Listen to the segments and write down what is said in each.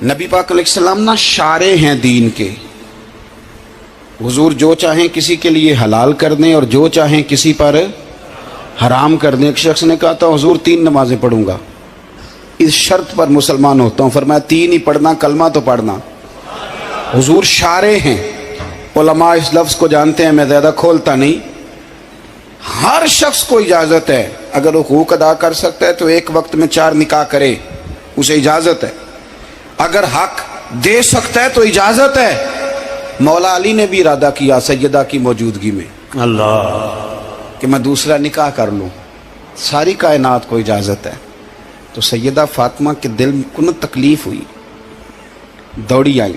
نبی پاک علیہ السلام نا شارع ہیں دین کے. حضور جو چاہیں کسی کے لیے حلال کر دیں اور جو چاہیں کسی پر حرام کر دیں. ایک شخص نے کہا تھا حضور 3 نمازیں پڑھوں گا اس شرط پر مسلمان ہوتا ہوں. فرمایا 3 ہی پڑھنا, کلمہ تو پڑھنا. حضور شارع ہیں, علماء اس لفظ کو جانتے ہیں, میں زیادہ کھولتا نہیں. ہر شخص کو اجازت ہے اگر حقوق ادا کر سکتا ہے تو ایک وقت میں 4 نکاح کرے, اسے اجازت ہے. اگر حق دے سکتا ہے تو اجازت ہے. مولا علی نے بھی ارادہ کیا سیدہ کی موجودگی میں اللہ کہ میں دوسرا نکاح کر لوں. ساری کائنات کو اجازت ہے. تو سیدہ فاطمہ کے دل کو نہ تکلیف ہوئی, دوڑی آئی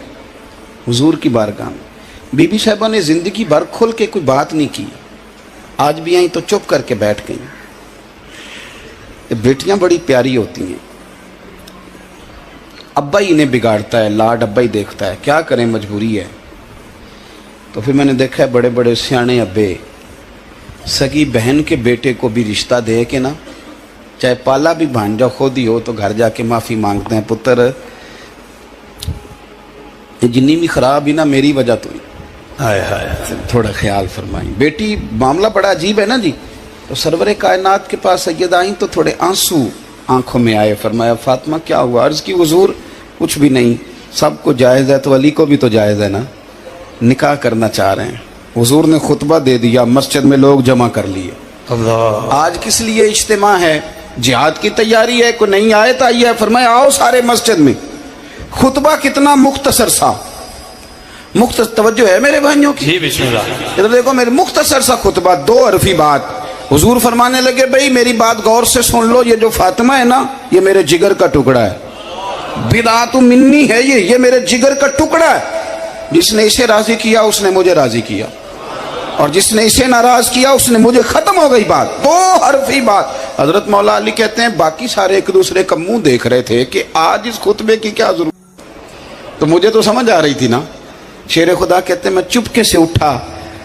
حضور کی بارگاہ میں. بی بی صاحبہ نے زندگی بھر کھل کے کوئی بات نہیں کی, آج بھی آئیں تو چپ کر کے بیٹھ گئیں. بیٹیاں بڑی پیاری ہوتی ہیں. ابا ہی انہیں بگاڑتا ہے, لاڈ ابا ہی دیکھتا ہے, کیا کریں مجبوری ہے. تو پھر میں نے دیکھا ہے بڑے بڑے سیانے ابے سگی بہن کے بیٹے کو بھی رشتہ دے کے نا, چاہے پالا بھی بھانجا خود ہی ہو, تو گھر جا کے معافی مانگتے ہیں, پتر جنی بھی خراب ہی نا میری وجہ تو ہی, تھوڑا خیال فرمائیں. بیٹی معاملہ بڑا عجیب ہے نا جی. تو سرور کائنات کے پاس سید آئیں تو تھوڑے آنسو آنکھوں میں آئے. فرمایا فاطمہ کیا ہوا؟ عرض کی حضور کچھ بھی نہیں, سب کو جائز ہے تو علی کو بھی تو جائز ہے نا, نکاح کرنا چاہ رہے ہیں. حضور نے خطبہ دے دیا, مسجد میں لوگ جمع کر لیے. آج کس لیے اجتماع ہے؟ جہاد کی تیاری ہے, کوئی نئی آیت آئی ہے. فرمایا آؤ سارے مسجد میں. خطبہ کتنا مختصر سا, مختصر توجہ ہے میرے بھائیوں کی, ادھر دیکھو میرے مختصر سا خطبہ, 2 حرفی بات. حضور فرمانے لگے بھئی میری بات غور سے سن لو, یہ جو فاطمہ ہے نا یہ میرے جگر کا ٹکڑا ہے. بدعت منی ہے یہ میرے جگر کا ٹکڑا ہے. جس نے اسے راضی کیا اس نے مجھے راضی کیا, اور جس نے اسے ناراض کیا اس نے مجھے. ختم ہو گئی بات, 2 حرفی بات. حضرت مولا علی کہتے ہیں باقی سارے ایک دوسرے کا منہ دیکھ رہے تھے کہ آج اس خطبے کی کیا ضرورت. تو مجھے تو سمجھ آ رہی تھی نا. شیر خدا کہتے ہیں میں چپکے سے اٹھا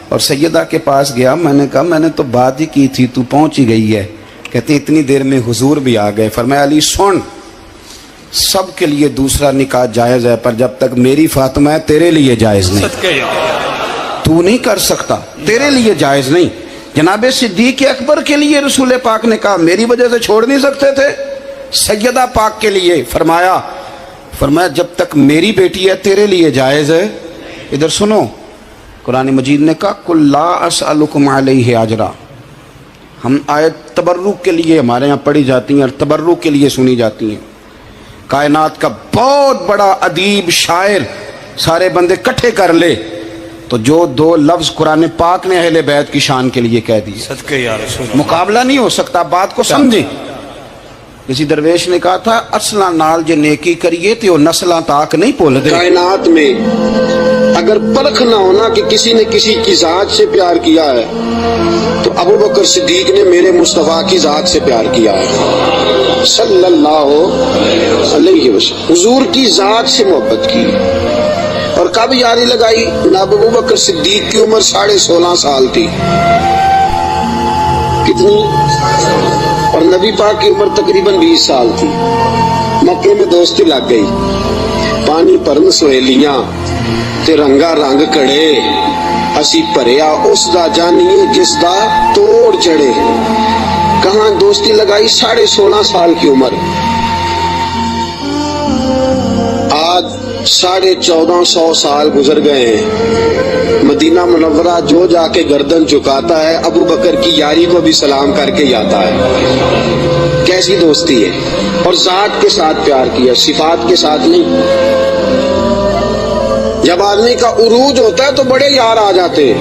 اور سیدہ کے پاس گیا. میں نے کہا میں نے تو بات ہی کی تھی, تو پہنچ ہی گئی ہے. کہتے ہیں اتنی دیر میں حضور بھی آ گئے. فرمایا علی سن, سب کے لیے دوسرا نکاح جائز ہے, پر جب تک میری فاطمہ ہے تیرے لیے جائز نہیں. تو نہیں کر سکتا, تیرے لیے جائز نہیں. جناب صدیق اکبر کے لیے رسول پاک نے کہا میری وجہ سے چھوڑ نہیں سکتے تھے. سیدہ پاک کے لیے فرمایا جب تک میری بیٹی ہے تیرے لیے جائز ہے. ادھر سنو, قرآن مجید نے کہا قل لا اسألکم علیہ اجرا. ہم آیت تبرک کے لیے ہمارے ہاں پڑھی جاتی ہیں اور تبرک کے لیے سنی جاتی ہیں. کائنات کا بہت بڑا ادیب شاعر سارے بندے کٹھے کر لے تو جو 2 لفظ قرآن پاک نے اہل بیت کی شان کے لیے کہہ دی, مقابلہ نہیں ہو سکتا. بات کو سمجھیں. کسی درویش نے کہا تھا اصلا نال جے نیکی کریے تو نسلاں تاک نہیں بھول دے. کائنات میں اگر پرکھ نہ ہونا کہ کسی نے کسی کی ذات سے پیار کیا ہے تو ابو بکر صدیق نے میرے مصطفیٰ کی ذات سے پیار کیا ہے صلی اللہ علیہ وسلم. حضور کی ذات سے محبت کی. اور کب یاری لگائی؟ جناب ابو بکر صدیق کی عمر 16.5 سال تھی. کتنی؟ اور نبی پاک کی عمر تقریباً 20 سال تھی. مکے میں دوستی لگ گئی. پانی پرن سہیلیاں تے رنگا رنگ کڑے, اسی پریا اس دا جانیے جس دا توڑ چڑھے. کہاں دوستی لگائی؟ 16.5 سال کی عمر. آج 1450 سال گزر گئے ہیں. مدینہ منورہ جو جا کے گردن چکاتا ہے ابو بکر کی یاری کو بھی سلام کر کے جاتا ہے. کیسی دوستی ہے. اور ذات کے ساتھ پیار کیا, صفات کے ساتھ نہیں. جب آدمی کا عروج ہوتا ہے تو بڑے یار آ جاتے ہیں,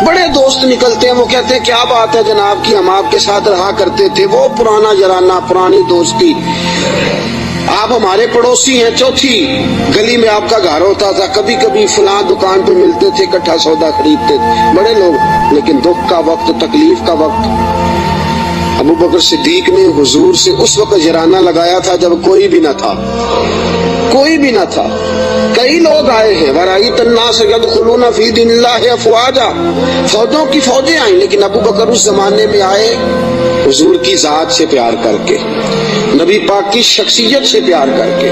بڑے دوست نکلتے ہیں. وہ کہتے ہیں کیا بات ہے جناب کی, ہم آپ کے ساتھ رہا کرتے تھے. وہ پرانا یارانہ, پرانی دوستی. آپ ہمارے پڑوسی ہیں, 4تھی گلی میں آپ کا گھر ہوتا تھا. کبھی کبھی فلاں دکان پہ ملتے تھے, اکٹھا سودا خریدتے تھے. بڑے لوگ. لیکن دکھ کا وقت, تکلیف کا وقت, ابو بکر صدیق نے حضور سے اس وقت یارانہ لگایا تھا جب کوئی بھی نہ تھا. کوئی بھی نہ تھا. کئی لوگ آئے ہیں, وَرَأَيْتَ النَّاسَ يَدْخُلُونَ فِي دِينِ اللَّهِ أَفْوَاجًا. فوجوں کی فوجیں آئیں, لیکن ابو بکر اس زمانے میں آئے حضور کی ذات سے پیار کر کے, نبی پاک کی شخصیت سے پیار کر کے.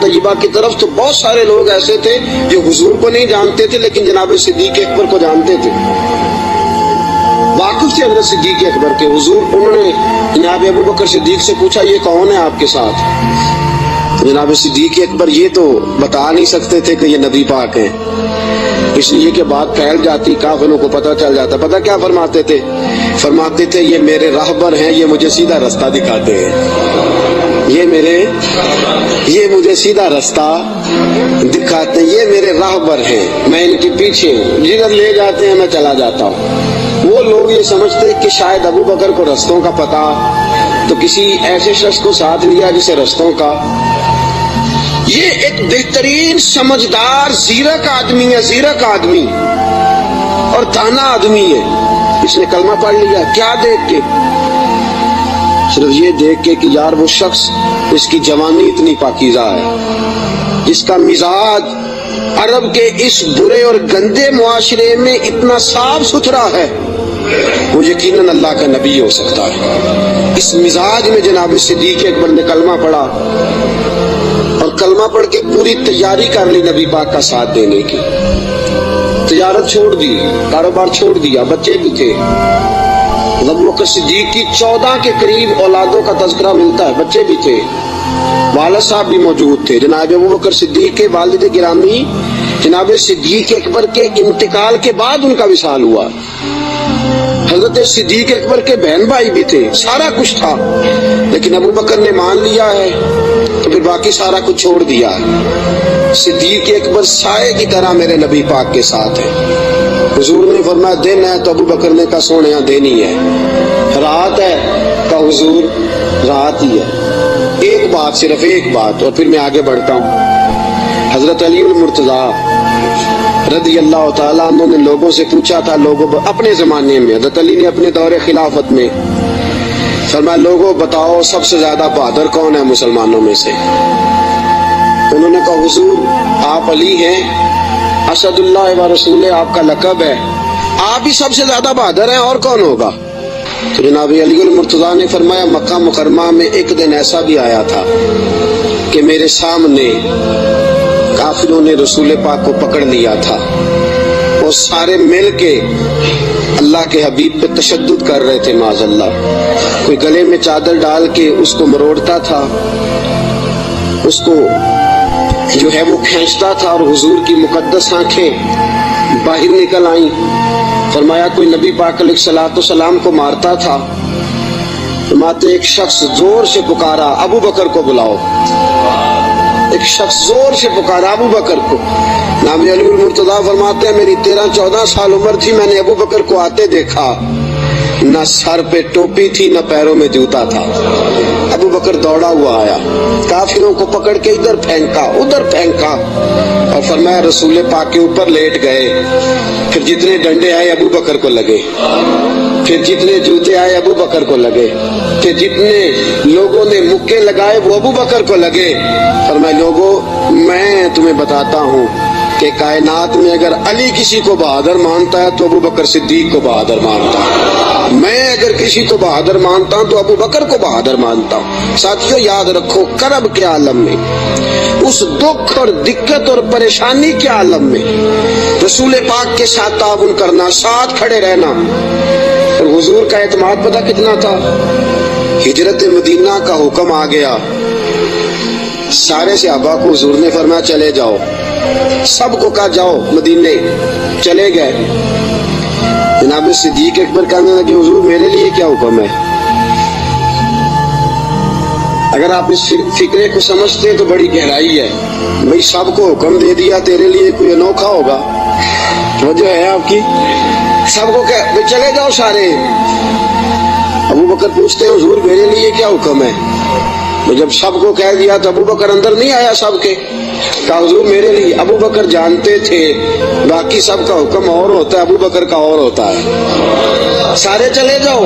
طیبہ کی طرف تو بہت سارے لوگ ایسے تھے جو حضور کو نہیں جانتے تھے لیکن جناب صدیق اکبر کو جانتے تھے، واقف تھے حضرت صدیق اکبر کے حضور۔ انہوں نے جناب ابو بکر صدیق سے پوچھا یہ کون ہے آپ کے ساتھ؟ جناب صدیق اکبر یہ تو بتا نہیں سکتے تھے کہ یہ نبی پاک ہیں، اس لیے کہ بات پھیل جاتی، کافروں کو پتہ چل جاتا۔ پتہ کیا فرماتے تھے؟ فرماتے تھے یہ میرے راہبر ہیں، یہ مجھے سیدھا رستہ دکھاتے ہیں، یہ مجھے سیدھا رستہ دکھاتے ہیں، یہ میرے راہبر ہیں، میں ان کے پیچھے ہوں، جدھر لے جاتے ہیں میں چلا جاتا ہوں۔ وہ لوگ یہ سمجھتے کہ شاید ابو بکر کو رستوں کا پتہ، تو کسی ایسے شخص کو ساتھ لیا جسے رستوں کا۔ یہ ایک بہترین سمجھدار زیرک آدمی ہے، زیرک آدمی اور دانا آدمی ہے۔ اس نے کلمہ پڑھ لیا، کیا دیکھ کے؟ صرف یہ دیکھ کے کہ یار وہ شخص، اس کی جوانی اتنی پاکیزہ ہے، اس کا مزاج عرب کے اس برے اور گندے معاشرے میں اتنا صاف ستھرا ہے، وہ یقیناً اللہ کا نبی ہو سکتا ہے۔ اس مزاج میں جناب صدیق اکبر نے کلمہ پڑھا اور کلمہ پڑھ کے پوری تیاری کر لی نبی پاک کا ساتھ دینے کی۔ تجارت چھوڑ دی، کاروبار چھوڑ دیا، بچے بھی تھے۔ ابو بکر صدیق کی 14 کے قریب اولادوں کا تذکرہ ملتا ہے، بچے بھی تھے، والد صاحب بھی موجود تھے۔ جناب ابو بکر صدیق کے والد گرامی جناب صدیق اکبر کے انتقال کے بعد ان کا وصال ہوا۔ حضرت صدیق اکبر کے بہن بھائی بھی تھے، سارا کچھ تھا، لیکن ابو بکر نے مان لیا ہے تو پھر باقی سارا کچھ چھوڑ دیا ہے۔ صدیق اکبر سائے کی طرح میرے نبی پاک کے ساتھ ہے۔ حضور نے فرمایا دن ہے تو ابو بکر نے کہا سونے دینی ہے، رات ہے کہا حضور رات ہی ہے۔ ایک بات، صرف ایک بات، اور پھر میں آگے بڑھتا ہوں۔ حضرت علی المرتضیٰ رضی اللہ تعالیٰ عنہ نے لوگوں سے پوچھا تھا، لوگوں اپنے زمانے میں حضرت علی نے اپنے دور خلافت میں فرمایا لوگوں بتاؤ سب سے زیادہ بہادر کون ہے مسلمانوں میں سے؟ انہوں نے کہا حضور آپ علی ہیں، اسد اللہ و رسول آپ کا لقب ہے، آپ ہی سب سے زیادہ بہادر ہیں، اور کون ہوگا؟ تو جناب علی المرتضیٰ نے فرمایا مکہ مکرمہ میں ایک دن ایسا بھی آیا تھا کہ میرے سامنے کافروں نے رسول پاک کو پکڑ لیا تھا، وہ سارے مل کے اللہ کے حبیب پہ تشدد کر رہے تھے معاذ اللہ۔ کوئی گلے میں چادر ڈال کے اس کو مروڑتا تھا، اس کو جو ہے وہ کھینچتا تھا، اور حضور کی مقدس آنکھیں باہر نکل آئیں۔ فرمایا کوئی نبی پاک علیہ الصلوۃ والسلام کو مارتا تھا۔ فرماتے ایک شخص زور سے پکارا ابو بکر کو بلاؤ، ایک شخص زور سے پکارا ابو بکر کو۔ نام علی المرتضیٰ فرماتے ہیں میری 13-14 سال عمر تھی، میں نے ابو بکر کو آتے دیکھا، نہ سر پہ ٹوپی تھی نہ پیروں میں جوتا تھا۔ ابو بکر دوڑا ہوا آیا، کافروں کو پکڑ کے ادھر پھینکا ادھر پھینکا، اور فرمایا رسول پاک کے اوپر لیٹ گئے۔ پھر جتنے ڈنڈے آئے ابو بکر کو لگے، پھر جتنے جوتے آئے ابو بکر کو لگے، پھر جتنے لوگوں نے مکے لگائے وہ ابو بکر کو لگے۔ فرمایا لوگوں میں تمہیں بتاتا ہوں کہ کائنات میں اگر علی کسی کو بہادر مانتا ہے تو ابو بکر صدیق کو بہادر مانتا ہے، میں اگر کسی کو بہادر مانتا ہوں تو ابو بکر کو بہادر مانتا ہوں۔ ساتھیوں یاد رکھو کرب کے عالم میں، اس دکھ اور دقت اور پریشانی کے عالم میں رسول پاک کے ساتھ تعاون کرنا، ساتھ کھڑے رہنا، اور حضور کا اعتماد پتہ کتنا تھا؟ ہجرت مدینہ کا حکم آ گیا، سارے صحابہ کو حضور نے فرمایا چلے جاؤ، سب کو کہا جاؤ مدینے، چلے گئے۔ جناب صدیق اکبر کہنے لگے حضور میرے لیے کیا حکم ہے؟ اگر آپ اس فکرے کو سمجھتے ہیں تو بڑی گہرائی ہے۔ بھئی سب کو حکم دے دیا، تیرے لیے کوئی انوکھا ہوگا؟ توجہ ہے آپ کی؟ سب کو کہ چلے جاؤ سارے۔ ابو بکر پوچھتے ہیں حضور میرے لیے کیا حکم ہے؟ جب سب کو کہہ دیا تو ابو بکر اندر نہیں آیا سب کے، کہا حضور میرے لیے۔ ابو بکر جانتے تھے باقی سب کا حکم اور ہوتا ہے، ابو بکر کا اور ہوتا ہے۔ سارے چلے جاؤ،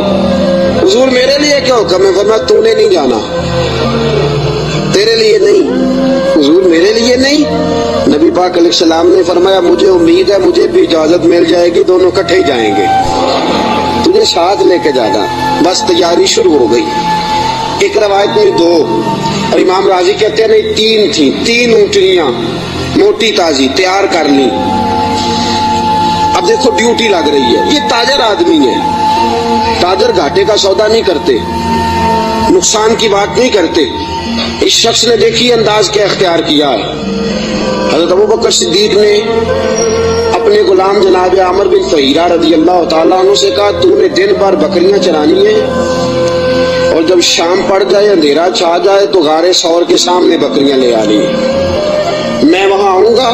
حضور میرے لیے کیا حکم ہے؟ فرمایا تو نے نہیں جانا، تیرے لیے نہیں۔ حضور میرے لیے نہیں؟ نبی پاک علیہ السلام نے فرمایا مجھے امید ہے مجھے بھی اجازت مل جائے گی، دونوں اکٹھے ہی جائیں گے، تجھے ساتھ لے کے جانا۔ بس تیاری شروع ہو گئی۔ ایک روایت میں 2 اور امام راضی کہتے ہیں نہیں 3 تھی، 3 اونٹنیاں موٹی تازی تیار کر لی. اب دیکھو ڈیوٹی لگ رہی ہے. یہ تاجر آدمی ہے، تاجر گھاٹے کا سودا نہیں کرتے، نقصان کی بات نہیں کرتے. اس شخص نے دیکھی انداز کیا اختیار کیا ہے. حضرت ابوبکر صدیق نے اپنے غلام جناب عامر بن فہیرہ رضی اللہ تعالیٰ عنہ سے کہا تو نے دن بھر بکریاں چرانی ہیں اور جب شام پڑ جائے اندھیرا چھا جائے تو غار ثور کے سامنے بکریاں لے آنی ہیں. میں وہاں آؤں گا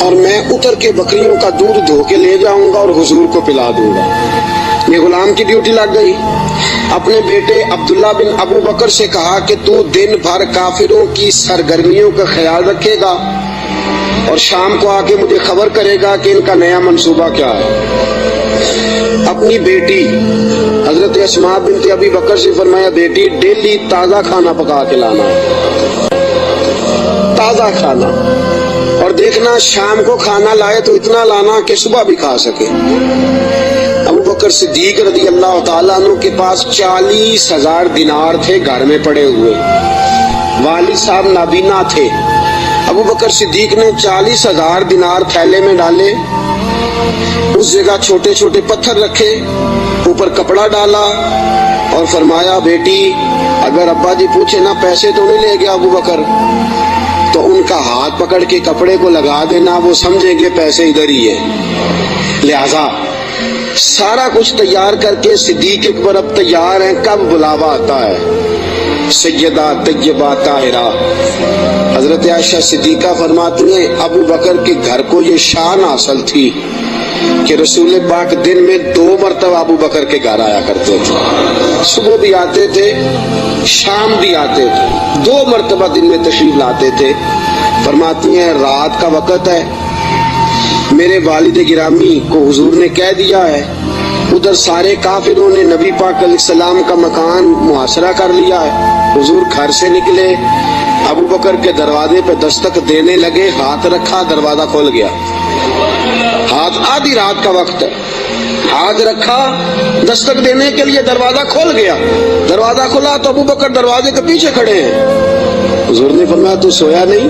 اور میں اتر کے بکریوں کا دودھ دھو کے لے جاؤں گا اور حضور کو پلا دوں گا. یہ غلام کی ڈیوٹی لگ گئی. اپنے بیٹے عبداللہ بن ابو بکر سے کہا کہ تو دن بھر کافروں کی سرگرمیوں کا خیال رکھے گا اور شام کو آ کے مجھے خبر کرے گا کہ ان کا نیا منصوبہ کیا ہے. اپنی بیٹی حضرت اسماء بنت ابی بکر سے فرمایا بیٹی ڈیلی تازہ کھانا پکا کے لانا، تازہ کھانا، اور دیکھنا شام کو کھانا لائے تو اتنا لانا کہ صبح بھی کھا سکے. ابو بکر صدیق رضی اللہ تعالیٰ عنہ کے پاس 40,000 دینار تھے گھر میں پڑے ہوئے. والد صاحب نابینا تھے. ابو بکر صدیق نے 40,000 دینار تھیلے میں ڈالے، اس جگہ چھوٹے چھوٹے پتھر رکھے، اوپر کپڑا ڈالا اور فرمایا بیٹی اگر ابا جی پوچھے نا پیسے تو نہیں لے گیا ابو بکر، تو ان کا ہاتھ پکڑ کے کپڑے کو لگا دینا، وہ سمجھیں گے پیسے ادھر ہی ہے. لہذا سارا کچھ تیار کر کے صدیق اکبر اب تیار ہیں. کب بلاوا آتا ہے؟ سیدہ طیبہ طاہرہ حضرت عائشہ صدیقہ فرماتی ہیں ابو بکر کے گھر کو یہ شان حاصل تھی کہ رسول پاک دن میں 2 مرتبہ ابو بکر کے گھر آیا کرتے تھے. صبح بھی آتے تھے، شام بھی آتے تھے، 2 مرتبہ دن میں تشریف لاتے تھے. فرماتی ہیں رات کا وقت ہے، میرے والد گرامی کو حضور نے کہہ دیا ہے، ادھر سارے کافروں نے نبی پاک علیہ السلام کا مکان محاصرہ کر لیا ہے. حضور گھر سے نکلے، ابو بکر کے دروازے پہ دستک دینے لگے، ہاتھ رکھا دروازہ کھل گیا. ہاتھ آدھی رات کا وقت ہے، ہاتھ رکھا دستک دینے کے لیے دروازہ کھول گیا. دروازہ کھلا تو ابو بکر دروازے کے پیچھے کھڑے ہیں. حضور نے فرمایا تو سویا نہیں،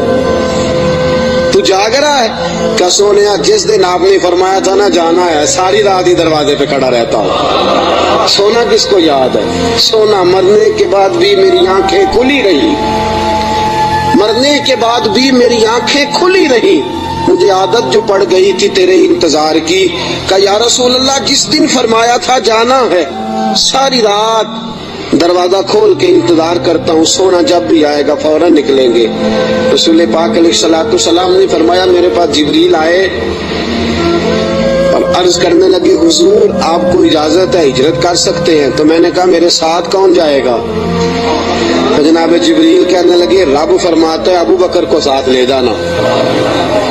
تو جاگ رہا ہے؟ کیا سونیا جس دن آپ نے فرمایا تھا نا جانا ہے ساری رات ہی دروازے پہ کھڑا رہتا ہوں. سونا کس کو یاد ہے؟ سونا مرنے کے بعد بھی میری آنکھیں کھلی رہی، مرنے کے بعد بھی میری آنکھیں کھلی رہی. مجھے عادت جو پڑ گئی تھی تیرے انتظار کی، کہ یا رسول اللہ جس دن فرمایا تھا جانا ہے ساری رات دروازہ کھول کے انتظار کرتا ہوں، سونا جب بھی آئے گا فوراً نکلیں گے. رسول پاک علیہ الصلوۃ والسلام نے فرمایا میرے پاس جبریل آئے اور عرض کرنے لگے حضور آپ کو اجازت ہے ہجرت کر سکتے ہیں. تو میں نے کہا میرے ساتھ کون جائے گا؟ تو جناب جبریل کہنے لگے رب فرماتا ہے ابو بکر کو ساتھ لے جانا.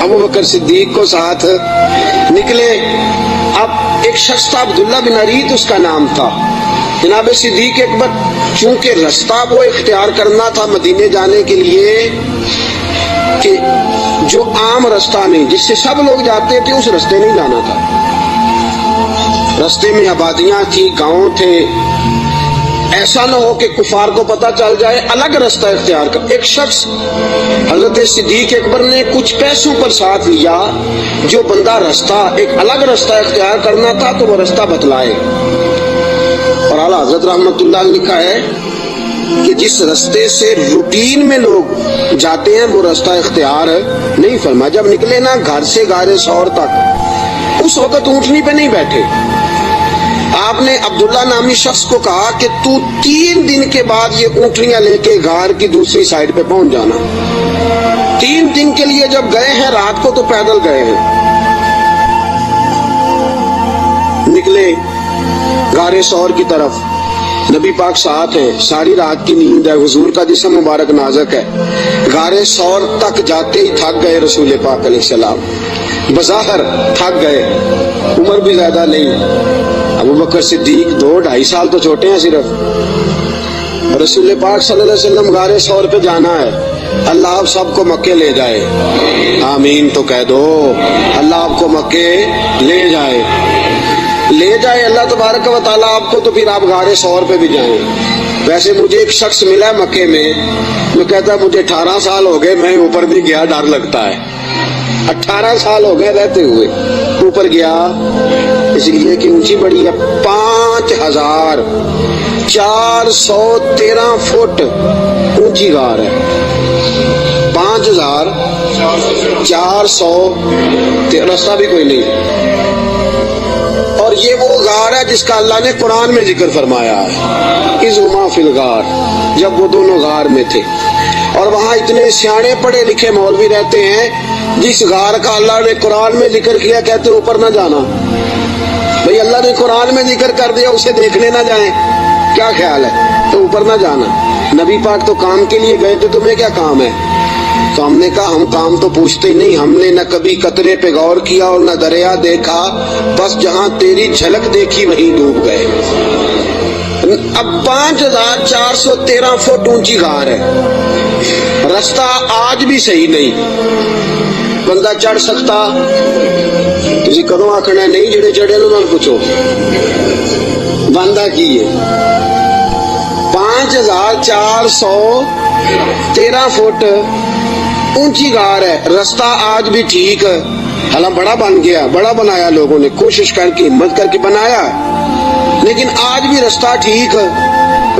ابو بکر صدیق کو ساتھ نکلے. اب ایک شخص تھا عبداللہ بن اریت اس کا نام تھا. جناب صدیق اکبر چونکہ رستہ وہ اختیار کرنا تھا مدینے جانے کے لیے کہ جو عام رستہ نہیں جس سے سب لوگ جاتے تھے اس رستے نہیں جانا تھا. رستے میں آبادیاں تھی، گاؤں تھے، ایسا نہ ہو کہ کفار کو پتہ چل جائے، الگ رستہ اختیار کر. ایک شخص حضرت صدیق اکبر نے کچھ پیسوں پر ساتھ لیا، جو بندہ رستہ ایک الگ رستہ اختیار کرنا تھا تو وہ رستہ بتلائے. اور اعلیٰ حضرت رحمت اللہ نے لکھا ہے کہ جس رستے سے روٹین میں لوگ جاتے ہیں وہ رستہ اختیار نہیں فرما. جب نکلے نا گھر سے غار ثور تک، اس وقت اونٹنی پہ نہیں بیٹھے. آپ نے عبداللہ نامی شخص کو کہا کہ تو 3 دن کے بعد یہ اونٹنیاں لے کے غار کی دوسری سائڈ پہ پہنچ جانا. 3 دن کے لیے جب گئے ہیں رات کو تو پیدل گئے ہیں. نکلے غار ثور کی طرف، نبی پاک ساتھ ہے، ساری رات کی نیند ہے، حضور کا جسم مبارک نازک ہے. غار ثور تک جاتے ہی تھک گئے رسول پاک علیہ السلام، بظاہر تھک گئے، عمر بھی زیادہ نہیں. ابو بکر صدیق 2-2.5 سال تو چھوٹے ہیں صرف. رسول پاک صلی اللہ علیہ وسلم غار ثور پہ جانا ہے، اللہ آپ سب کو مکے لے جائے. آمین تو کہہ دو، اللہ آپ کو مکے لے جائے. لے جائے اللہ تبارک و تعالیٰ آپ کو تو پھر آپ غار ثور پہ بھی جائیں. ویسے مجھے ایک شخص ملا ہے مکے میں جو کہتا ہے مجھے 18 سال ہو گئے میں اوپر بھی گیا ڈر لگتا ہے. 18 سال ہو گئے رہتے ہوئے اوپر گیا اس لیے کہ اونچی بڑی ہے. 5413 فٹ اونچی غار ہے. 5400 رستہ بھی کوئی نہیں. اور یہ وہ غار ہے جس کا اللہ نے قرآن میں ذکر فرمایا ہے اذ ہما فی الغار، جب وہ دونوں غار میں تھے. اور وہاں اتنے سیانے پڑھے لکھے مولوی رہتے ہیں جس غار کا اللہ نے قرآن میں ذکر کیا کہتے اوپر نہ جانا. بھئی اللہ نے قرآن میں ذکر کر دیا اسے دیکھنے نہ جائیں، کیا خیال ہے؟ تو اوپر نہ جانا. نبی پاک تو کام کے لیے گئے تھے، تمہیں کیا کام ہے؟ تو ہم نے کہا ہم کام تو پوچھتے ہی نہیں، ہم نے نہ کبھی قطرے پہ غور کیا اور نہ دریا دیکھا، بس جہاں تیری جھلک دیکھی وہیں ڈوب گئے. اب 5413 فٹ اونچی غار ہے. رستہ آج بھی صحیح نہیں، بندہ چڑھ سکتا؟ تسی کدوں آکھنا نہیں جڑے چڑھے انہاں نال پوچھو بندہ کی ہے. 5413 فٹ اونچی غار ہے. رستہ آج بھی ٹھیک ہے، حالانکہ بڑا بن گیا، بڑا بنایا لوگوں نے، کوشش کر کے ہمت کر کے بنایا، لیکن آج بھی رستہ ٹھیک ہے.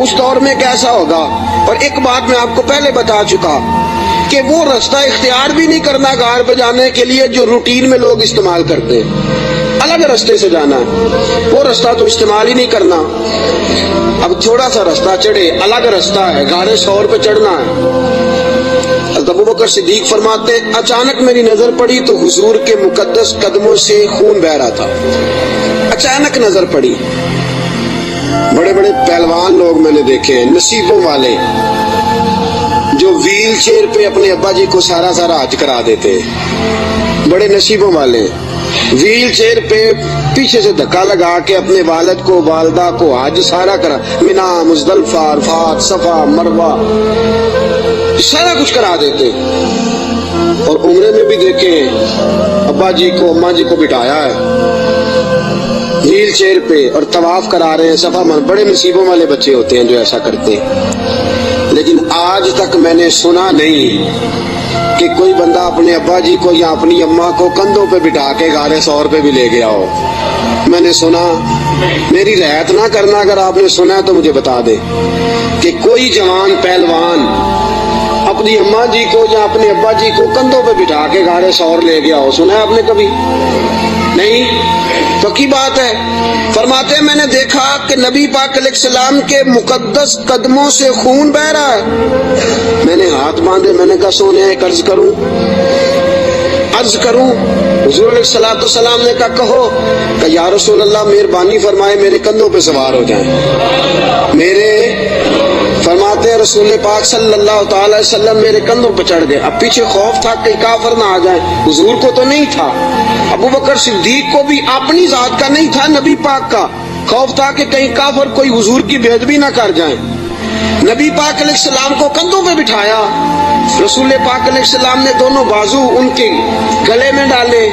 اس دور میں کیسا ہوگا؟ اور ایک بات میں آپ کو پہلے بتا چکا کہ وہ رستہ اختیار بھی نہیں کرنا غار پہ جانے کے لیے جو روٹین میں لوگ استعمال کرتے ہیں. الگ رستے سے جانا ہے، وہ رستہ تو استعمال ہی نہیں کرنا. اب تھوڑا سا رستہ چڑھے، الگ رستہ ہے، غار ثور پہ چڑھنا ہے. حضرت ابوبکر صدیق فرماتے ہیں اچانک میری نظر پڑی تو حضور کے مقدس قدموں سے خون بہ رہا تھا. اچانک نظر پڑی. بڑے بڑے پہلوان لوگ میں نے دیکھے ہیں نصیبوں والے جو ویل چیئر پہ اپنے ابا جی کو سارا حج کرا دیتے ہیں. بڑے نصیبوں والے ویل چیئر پہ پیچھے سے دھکا لگا کے اپنے والد کو والدہ کو حج سارا کرا، منا، مزدلفہ، عرفات، صفا، مروہ، سارا کچھ کرا دیتے. اور عمرے میں بھی دیکھیں ابا جی کو اماں جی کو بٹھایا ہے ویل چیئر پہ اور طواف کرا رہے ہیں صفا. بڑے نصیبوں والے بچے ہوتے ہیں جو ایسا کرتے ہیں. لیکن آج تک میں نے سنا نہیں کہ کوئی بندہ اپنے ابا جی کو یا اپنی اماں کو کندھوں پہ بٹھا کے غار ثور پہ بھی لے گیا ہو. میں نے سنا، میری رعایت نہ کرنا اگر آپ نے سنا تو مجھے بتا دے کہ کوئی جوان پہلوان اپنی اماں جی کو یا اپنے ابا جی کو کندھوں پہ بٹھا کے غار ثور لے گیا ہو. سنا ہے آپ نے کبھی؟ نہیں. پکی بات ہے. فرماتے ہیں میں نے دیکھا کہ نبی پاک علیہ السلام کے مقدس قدموں سے خون بہ رہا ہے. میں نے ہاتھ باندھے، میں نے کہا سونے ایک عرض کروں. حضور علیہ السلام نے کہا کہو. کہ یا رسول اللہ مہربانی فرمائے میرے کندھوں پہ سوار ہو جائیں. فرماتے ہیں رسول پاک صلی اللہ تعالی وسلم میرے کندھوں پہ چڑھ گئے. اب پیچھے خوف تھا کہ کافر نہ آ جائیں. حضور کو تو نہیں تھا، ابوبکر صدیق کو بھی اپنی ذات کا نہیں تھا، نبی پاک کا خوف تھا کہ کہیں کافر کوئی حضور کی بے ادبی نہ کر جائیں. نبی پاک علیہ السلام کو کندھوں پہ بٹھایا. رسول پاک علیہ السلام نے دونوں بازو ان کے گلے میں ڈالے.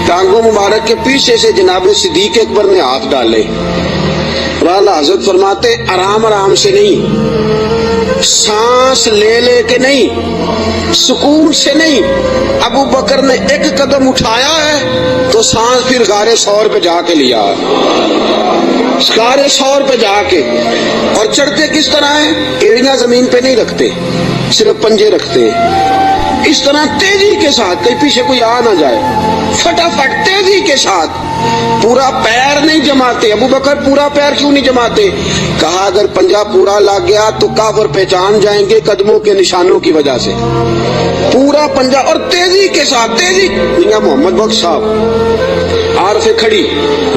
ٹانگوں مبارک کے پیچھے سے جناب صدیق اکبر نے ہاتھ ڈالے. حضرت فرماتے آرام آرام سے نہیں، سانس لے لے کے نہیں، سکون سے نہیں. ابو بکر نے ایک قدم اٹھایا ہے تو سانس پھر غار ثور پہ جا کے لیا، غار ثور پہ جا کے. اور چڑھتے کس طرح ہیں؟ ایڑیاں زمین پہ نہیں رکھتے، صرف پنجے رکھتے ہیں. اس طرح تیزی کے ساتھ، کہیں پیچھے کوئی آ نہ جائے، فٹافٹ تیزی کے ساتھ. پورا پیر نہیں جماتے. ابو بکر پورا پیر کیوں نہیں جماتے؟ کہا اگر پنجہ پورا لگ گیا تو کافر پہچان جائیں گے قدموں کے نشانوں کی وجہ سے. پورا پنجہ اور تیزی کے ساتھ. تیزی. میاں محمد بخش صاحب عارف کھڑی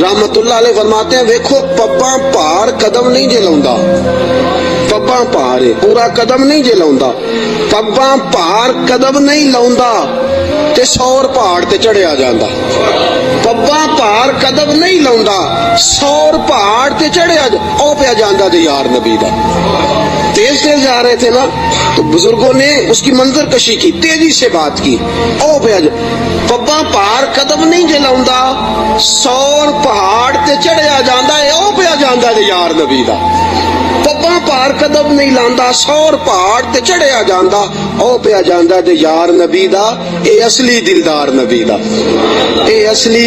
رحمت اللہ علیہ فرماتے ہیں ویکھو پباں پار قدم نہیں جے لاؤندا. پباں پار پورا قدم نہیں جے لاؤندا. پباں پار قدم نہیں لاؤندا تے سور پہاڑ تے چڑھیا جاندا. پباں پار قدم نہیں لاؤندا، سور پہاڑ تے چڑھیا او پیا جاندا تے یار نبی دا. تیز تیز جا رہے تھے نا تو بزرگوں نے اس کی منظر کشی کی، تیزی سے بات کی. او پیا پباں ਪੱਬਾਂ ਭਾਰ ਕਦਮ ਨਹੀਂ ਜਲਾਉਂਦਾ, 100 ਪਹਾੜ ਤੇ ਚੜਿਆ ਜਾਂਦਾ ਏ, ਉਹ ਪਿਆ ਜਾਂਦਾ ਤੇ ਯਾਰ ਨਬੀ ਦਾ। ਪੱਬਾਂ ਭਾਰ ਕਦਮ ਨਹੀਂ ਲਾਉਂਦਾ, 100 ਪਹਾੜ ਤੇ ਚੜਿਆ ਜਾਂਦਾ, ਉਹ ਪਿਆ ਜਾਂਦਾ ਤੇ ਯਾਰ ਨਬੀ ਦਾ। ਇਹ ਅਸਲੀ ਦਿਲਦਾਰ ਨਬੀ ਦਾ, ਇਹ ਅਸਲੀ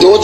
2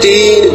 3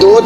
2,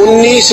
19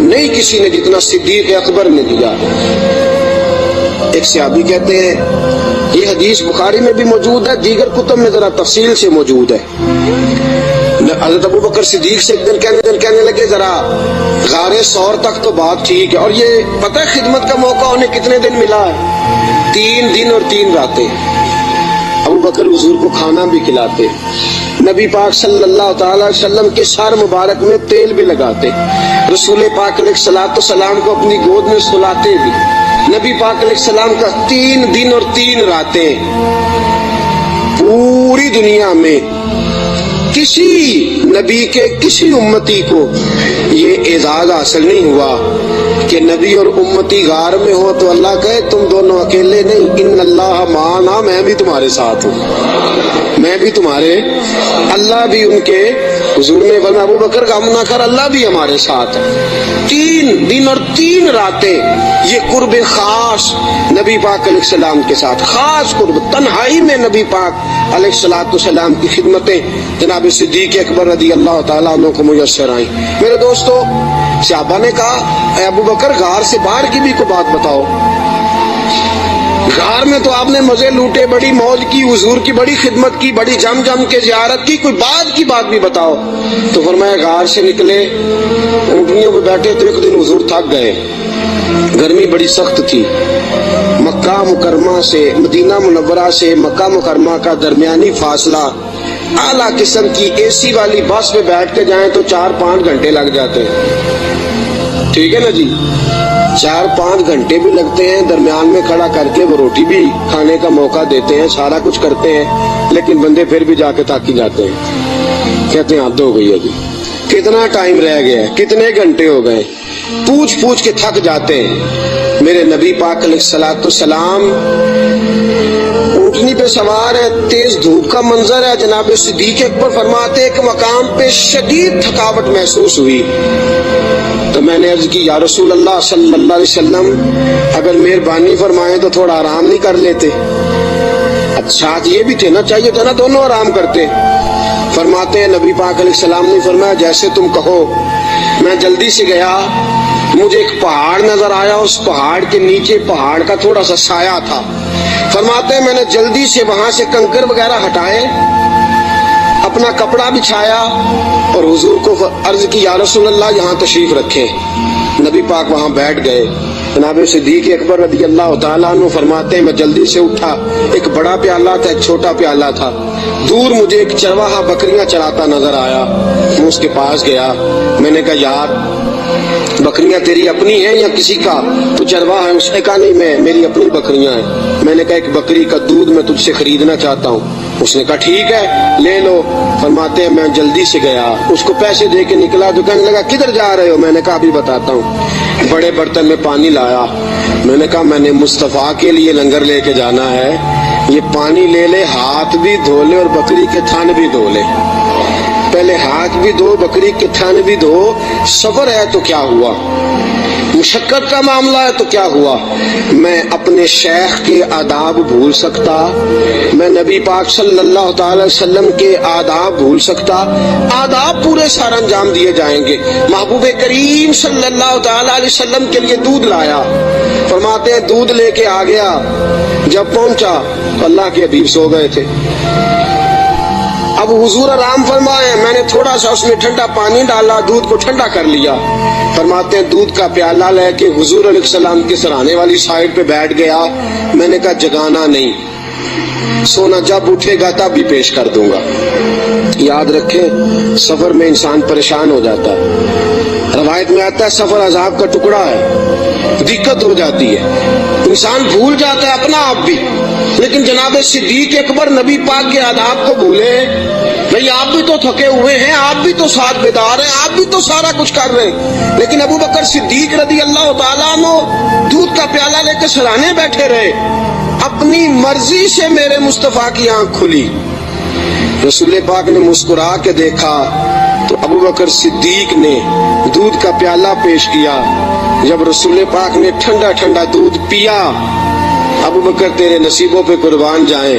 نہیں کسی نے جتنا صدیق اکبر نے دیا. ایک صحابی کہتے ہیں, یہ حدیث بخاری میں بھی موجود ہے, دیگر کتب میں ذرا تفصیل سے موجود ہے. حضرت ابو بکر صدیق سے ایک دن کہنے لگے ذرا غار ثور تک تو بات ٹھیک ہے, اور یہ پتہ ہے خدمت کا موقع انہیں کتنے دن ملا ہے؟ 3 دن اور 3 راتیں. ابو بکر حضور کو کھانا بھی کھلاتے, نبی پاک صلی اللہ تعالی وسلم کے سر مبارک میں تیل بھی لگاتے, رسول پاک علیہ الصلوۃ والسلام کو اپنی گود میں سلاتے بھی. نبی پاک علیہ السلام کا 3 دن اور 3 راتیں پوری دنیا میں کسی نبی کے کسی امتی کو یہ اعزاز حاصل نہیں ہوا کہ نبی اور امتی غار میں ہو تو اللہ کہے تم دونوں اکیلے نہیں, ان اللہ معنا, میں بھی تمہارے ساتھ ہوں, میں بھی تمہارے. اللہ بھی ان کے حضور نے فرمایا ابو بکر غم نہ کر, اللہ بھی ہمارے ساتھ ہے. 3 دن اور 3 راتیں یہ قرب خاص نبی پاک علیہ السلام کے ساتھ, خاص قرب, تنہائی میں نبی پاک علیہ الصلوۃ والسلام کی خدمتیں جناب صدیق اکبر رضی اللہ تعالیٰ عنہ کو میسر آئیں. میرے دوستو, صحابہ نے کہا اے ابو بکر غار سے باہر کی بھی کوئی بات بتاؤ. غار میں تو آپ نے مزے لوٹے, بڑی موج کی, حضور کی بڑی خدمت کی, بڑی جم کے زیارت کی, کوئی بات بھی بتاؤ. تو فرمایا غار سے نکلے, اونٹنیوں پہ بیٹھے تو ایک دن حضور تھک گئے, گرمی بڑی سخت تھی. مکہ مکرمہ سے, مدینہ منورہ سے مکہ مکرمہ کا درمیانی فاصلہ, اعلیٰ قسم کی اے سی والی بس پہ بیٹھ کے جائیں تو 4-5 گھنٹے لگ جاتے ہیں. ٹھیک ہے نا جی, 4-5 گھنٹے بھی لگتے ہیں. درمیان میں کھڑا کر کے وہ روٹی بھی کھانے کا موقع دیتے ہیں, سارا کچھ کرتے ہیں, لیکن بندے پھر بھی جا کے تاکی جاتے ہیں, کہتے ہیں حد ہو گئی ابھی, کتنا ٹائم رہ گیا ہے, کتنے گھنٹے ہو گئے, پوچھ کے تھک جاتے ہیں. میرے نبی پاک علیہ الصلوۃ والسلام اونٹنی پہ سوار ہے, تیز دھوپ کا منظر ہے. جناب صدیق اکبر فرماتے ایک مقام پہ شدید تھکاوٹ محسوس ہوئی تو میں نے عرض کی یا رسول اللہ صلی اللہ علیہ وسلم اگر مہربانی فرمائیں تو تھوڑا آرام نہیں کر لیتے؟ اچھا یہ بھی تھے نا, چاہیے تھا نا دونوں آرام کرتے. فرماتے ہیں نبی پاک علیہ السلام نے فرمایا جیسے تم کہو. میں جلدی سے گیا, مجھے ایک پہاڑ نظر آیا, اس پہاڑ کے نیچے پہاڑ کا تھوڑا سا سایہ تھا. فرماتے ہیں میں نے جلدی سے وہاں سے کنکر وغیرہ ہٹائے, اپنا کپڑا بچھایا اور حضور کو عرض کی یا رسول اللہ یہاں تشریف رکھیں. نبی پاک وہاں بیٹھ گئے. جناب صدیق اکبر رضی اللہ تعالیٰ عنہ فرماتے ہیں میں جلدی سے اٹھا, ایک بڑا پیالہ تھا, ایک چھوٹا پیالہ تھا. دور مجھے ایک چرواہا بکریاں چراتا نظر آیا, میں اس کے پاس گیا. میں نے کہا یار بکریاں تیری اپنی ہیں یا کسی کا؟ تو چرواہا ہے. اس نے کہا نہیں, میری اپنی بکریاں ہیں. میں نے کہا ایک بکری کا دودھ میں تجھ سے خریدنا چاہتا ہوں. اس نے کہا ٹھیک ہے لے لو. فرماتے ہیں میں جلدی سے گیا, اس کو پیسے دے کے نکلا تو کہنے لگا کدھر جا رہے ہو؟ میں نے کہا ابھی بتاتا ہوں. بڑے برتن میں پانی لایا. میں نے کہا میں نے مصطفیٰ کے لیے لنگر لے کے جانا ہے, یہ پانی لے لے, ہاتھ بھی دھو لے اور بکری کے تھن بھی دھو لے. پہلے ہاتھ بھی دھو, بکری کے تھن بھی دھو. سفر ہے تو کیا ہوا, مشقت کا معاملہ ہے تو کیا ہوا. میں اپنے شیخ کے آداب بھول سکتا؟ میں نبی پاک صلی اللہ تعالی وسلم کے آداب بھول سکتا؟ آداب پورے سر انجام دیے جائیں گے. محبوب کریم صلی اللہ تعالی علیہ وسلم کے لیے دودھ لایا. فرماتے ہیں دودھ لے کے آ گیا. جب پہنچا اللہ کے حبیب سو گئے تھے. اب حضور آرام فرمائے, میں نے تھوڑا سا اس میں ٹھنڈا پانی ڈالا, دودھ کو ٹھنڈا کر لیا. فرماتے ہیں دودھ کا پیالہ لے کے حضور علیہ السلام کے سرانے والی سائڈ پہ بیٹھ گیا. میں نے کہا جگانا نہیں, سونا جب اٹھے گا تب بھی پیش کر دوں گا. یاد رکھیں سفر میں انسان پریشان ہو جاتا ہے. روایت میں آتا ہے سفر عذاب کا ٹکڑا ہے, دقت ہو جاتی ہے, انسان بھول جاتا ہے اپنا آپ بھی. لیکن جناب صدیق اکبر نبی پاک کے آداب کو بھولے. بھئی آپ بھی تو تھکے ہوئے ہیں, آپ بھی تو ساتھ بیدار ہیں, آپ بھی تو سارا کچھ کر رہے ہیں, لیکن ابو بکر صدیق رضی اللہ تعالیٰ عنہ دودھ کا پیالہ لے کے سرانے بیٹھے رہے. اپنی مرضی سے میرے مصطفیٰ کی آنکھ کھلی. رسول پاک نے مسکرا کے دیکھا تو ابو بکر صدیق نے دودھ کا پیالہ پیش کیا. جب رسول پاک نے ٹھنڈا ٹھنڈا دودھ پیا, ابو بکر تیرے نصیبوں پہ قربان جائیں,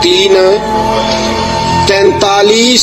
3 43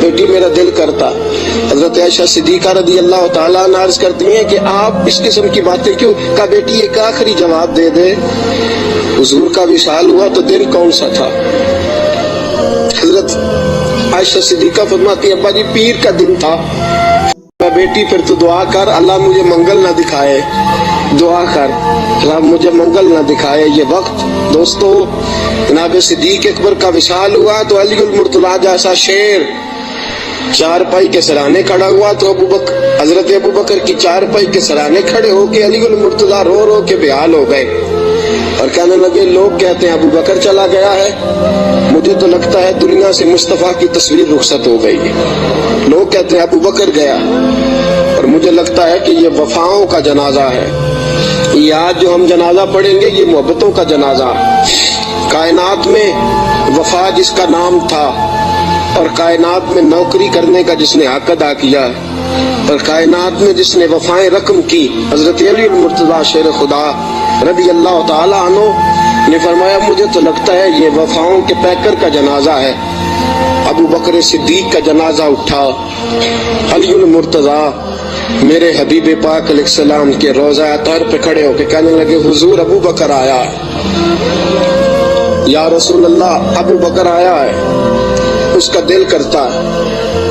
بیٹی میرا دل کرتا، حضرت عائشہ صدیقہ رضی اللہ تعالیٰ عنہ عرض کرتی ہیں کہ آپ اس قسم کی باتیں کیوں؟ کہا بیٹی ایک آخری جواب دے دے، حضور کا وصال ہوا تو دن کون سا تھا؟ حضرت عائشہ صدیقہ فرماتی ہے ابا جی پیر کا دن تھا۔ بیٹی پھر تو دعا کر اللہ مجھے منگل نہ دکھائے، دعا کر رب مجھے منگل نہ دکھائے یہ وقت۔ دوستو جناب صدیق اکبر کا وصال ہوا تو علی المرتضیٰ جیسا شیر چارپائی کے سرانے کھڑا ہوا تو حضرت ابو بکر کی چارپائی کے سرانے کھڑے ہو کے علی المرتضیٰ رو رو کے بحال ہو گئے اور کہنے لگے لوگ کہتے ہیں ابو بکر چلا گیا ہے، مجھے تو لگتا ہے دنیا سے مصطفیٰ کی تصویر رخصت ہو گئی ہے۔ لوگ کہتے ہیں ابو بکر گیا اور مجھے لگتا ہے کہ یہ وفاؤں کا جنازہ ہے، یہ آج جو ہم جنازہ پڑھیں گے یہ محبتوں کا جنازہ۔ کائنات میں وفا جس کا نام تھا اور کائنات میں نوکری کرنے کا جس نے حق ادا کیا اور کائنات میں جس نے وفائیں رقم کی، حضرت علی المرتضیٰ شیر خدا رضی اللہ تعالی عنہ نے فرمایا مجھے تو لگتا ہے یہ وفاؤں کے پیکر کا جنازہ ہے۔ ابو بکر صدیق کا جنازہ اٹھا، علی المرتضیٰ میرے حبیب پاک علیہ السلام کے روضہ اطہر پہ کھڑے ہو کے کہنے لگے حضور ابو بکر آیا ہے، یا رسول اللہ ابو بکر آیا ہے۔ اس کا دل کرتا ہے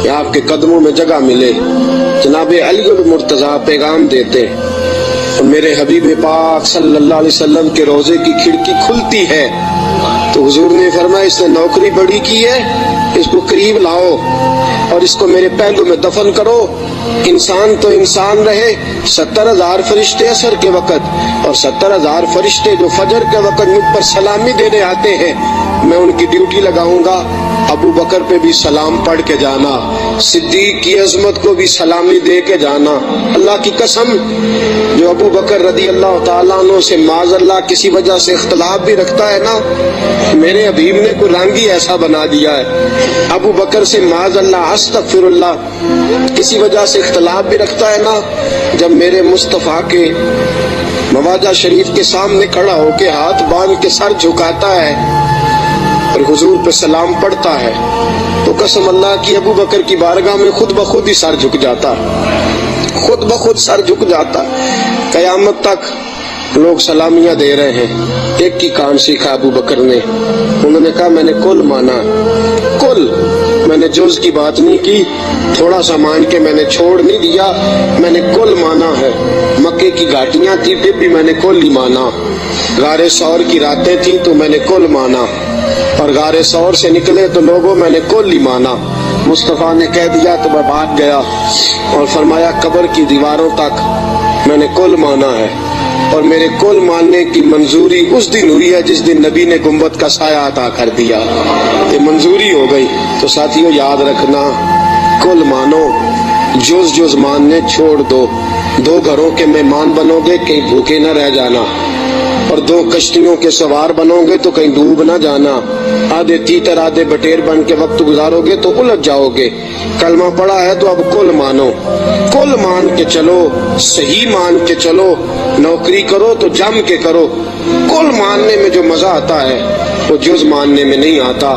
کہ آپ کے قدموں میں جگہ ملے۔ جناب علی المرتضیٰ پیغام دیتے اور میرے حبیب پاک صلی اللہ علیہ وسلم کے روضے کی کھڑکی کھلتی ہے تو حضور نے فرمایا اس نے نوکری بڑی کی ہے، اس کو قریب لاؤ اور اس کو میرے پہلو میں دفن کرو۔ انسان تو انسان رہے، 70,000 فرشتے عصر کے وقت اور 70,000 فرشتے جو فجر کے وقت مجھ پر سلامی دینے آتے ہیں، میں ان کی ڈیوٹی لگاؤں گا۔ ابو بکر پہ بھی سلام پڑھ کے جانا، صدیق کی عظمت کو بھی سلامی دے کے جانا۔ اللہ کی قسم جو ابو بکر رضی اللہ تعالیٰ عنہ سے معاذ اللہ کسی وجہ سے اختلاف بھی رکھتا ہے نا، میرے حبیب نے کوئی رنگ ہی ایسا بنا دیا ہے۔ ابو بکر سے معاذ اللہ استغفر اللہ کسی وجہ سے اختلاف بھی رکھتا ہے نا، جب میرے مصطفیٰ کے مواجہ شریف کے سامنے کھڑا ہو کے ہاتھ باندھ کے سر جھکاتا ہے اور حضور پہ سلام پڑھتا ہے تو قسم اللہ کی ابو بکر کی بارگاہ میں خود بخود ہی سر جھک جاتا، خود بخود سر جھک جاتا۔ قیامت تک لوگ سلامیاں دے رہے ہیں، ایک کی کام سیکھا ابو بکر نے، انہوں نے کہا میں نے کل مانا، کل میں نے جز کی بات نہیں کی، تھوڑا سا مان کے میں نے چھوڑ نہیں دیا، میں نے کل مانا ہے۔ مکے کی گھاٹیاں تھی پھر بھی میں نے کل ہی مانا، غار ثور کی راتیں تھیں تو میں نے کل مانا، اور غار ثور سے نکلے تو لوگوں میں نے کل ہی مانا۔ مصطفیٰ نے کہہ دیا تو میں بھاگ گیا اور فرمایا قبر کی دیواروں تک میں نے کل مانا ہے، اور میرے کل ماننے کی منظوری اس دن ہوئی ہے جس دن نبی نے گنبد کا سایہ عطا کر دیا، یہ منظوری ہو گئی۔ تو ساتھیوں یاد رکھنا کل مانو، جز جز ماننے چھوڑ دو۔ 2 گھروں کے مہمان بنو گے کہیں بھوکے نہ رہ جانا، اور 2 کشتیوں کے سوار بنو گے تو کہیں ڈوب نہ جانا۔ آدھے تیتر آدھے بٹیر بن کے وقت گزارو گے تو الجھ جاؤ گے۔ کلمہ پڑھا ہے تو اب کل مانو، کل مان کے چلو، صحیح مان کے چلو، نوکری کرو تو جم کے کرو۔ کل ماننے میں جو مزہ آتا ہے وہ جز ماننے میں نہیں آتا۔